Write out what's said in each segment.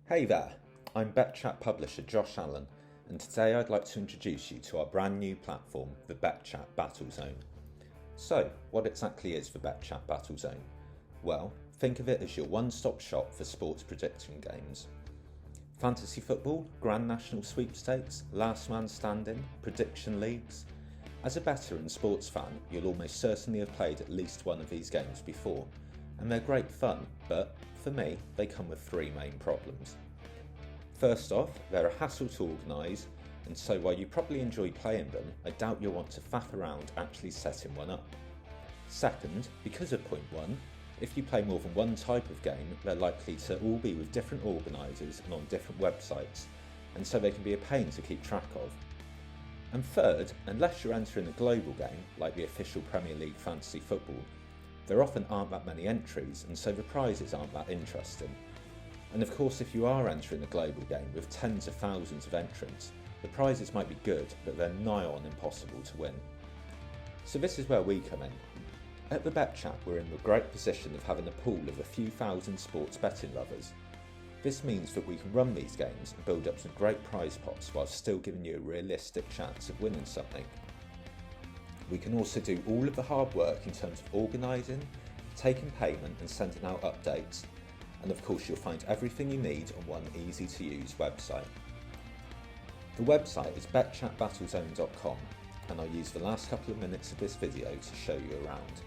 Hey there, I'm BetChat publisher Josh Allen, and today I'd like to introduce you to our brand new platform, the BetChat Battlezone. So, what exactly is the BetChat Battlezone? Well, think of it as your one-stop shop for sports prediction games. Fantasy football, Grand National Sweepstakes, Last Man Standing, prediction leagues. As a veteran sports fan, you'll almost certainly have played at least one of these games before, and they're great fun, but for me, they come with three main problems. First off, they're a hassle to organise, and so while you probably enjoy playing them, I doubt you'll want to faff around actually setting one up. Second, because of point one, if you play more than one type of game, they're likely to all be with different organisers and on different websites, and so they can be a pain to keep track of. And third, unless you're entering a global game, like the official Premier League fantasy football, there often aren't that many entries, and so the prizes aren't that interesting. And of course, if you are entering a global game with tens of thousands of entrants, the prizes might be good, but they're nigh on impossible to win. So this is where we come in. At the BetChat, we're in the great position of having a pool of a few thousand sports betting lovers. This means that we can run these games and build up some great prize pots while still giving you a realistic chance of winning something. We can also do all of the hard work in terms of organising, taking payment and sending out updates. And of course, you'll find everything you need on one easy to use website. The website is betchatbattlezone.com, and I'll use the last couple of minutes of this video to show you around.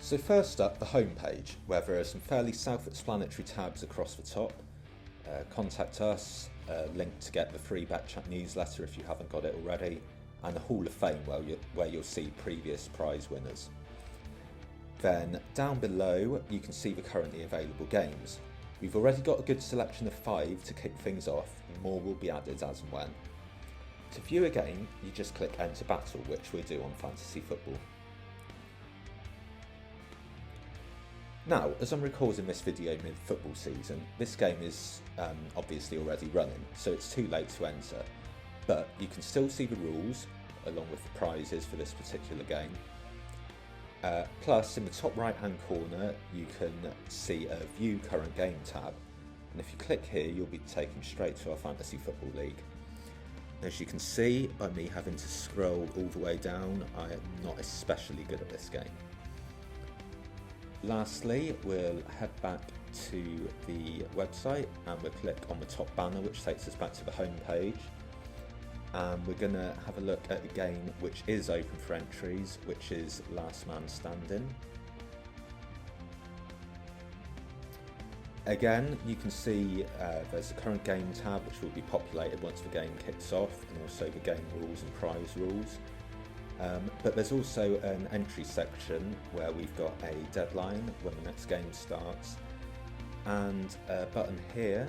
So first up, the homepage, where there are some fairly self-explanatory tabs across the top. Contact us, link to get the free BetChat newsletter if you haven't got it already, and a Hall of Fame where you'll see previous prize winners. Then down below you can see the currently available games. We've already got a good selection of 5 to kick things off, and more will be added as and when. To view a game, you just click Enter Battle, which we do on Fantasy Football. Now, as I'm recording this video mid-football season, this game is obviously already running, so it's too late to enter. But you can still see the rules, along with the prizes for this particular game. Plus, in the top right hand corner, you can see a View Current Game tab, and if you click here, you'll be taken straight to our Fantasy Football League. As you can see, by me having to scroll all the way down, I am not especially good at this game. Lastly, we'll head back to the website and we'll click on the top banner, which takes us back to the home page. And we're going to have a look at a game which is open for entries, which is Last Man Standing. Again, you can see there's a current game tab which will be populated once the game kicks off, and also the game rules and prize rules. But there's also an entry section where we've got a deadline when the next game starts, and a button here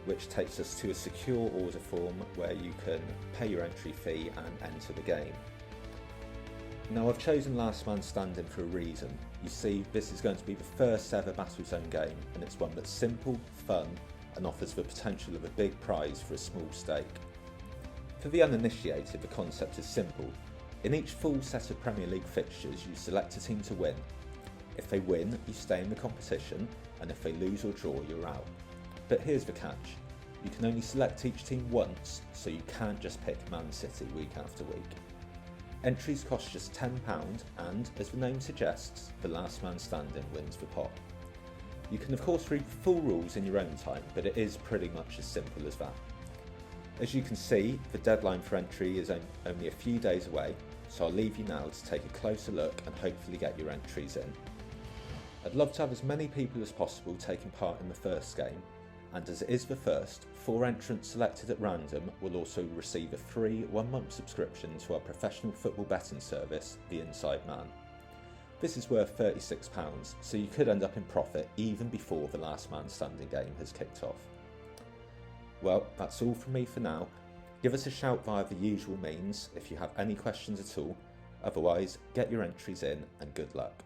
which takes us to a secure order form where you can pay your entry fee and enter the game. Now, I've chosen Last Man Standing for a reason. You see, this is going to be the first ever Battlezone game, and it's one that's simple, fun, and offers the potential of a big prize for a small stake. For the uninitiated, the concept is simple. In each full set of Premier League fixtures, you select a team to win. If they win, you stay in the competition, and if they lose or draw, you're out. But here's the catch. You can only select each team once, so you can't just pick Man City week after week. Entries cost just £10, and, as the name suggests, the last man standing wins the pot. You can of course read the full rules in your own time, but it is pretty much as simple as that. As you can see, the deadline for entry is only a few days away, so I'll leave you now to take a closer look and hopefully get your entries in. I'd love to have as many people as possible taking part in the first game, and as it is the first, 4 entrants selected at random will also receive a free 1-month subscription to our professional football betting service, The Inside Man. This is worth £36, so you could end up in profit even before the last man standing game has kicked off. Well, that's all from me for now. Give us a shout via the usual means if you have any questions at all. Otherwise, get your entries in and good luck.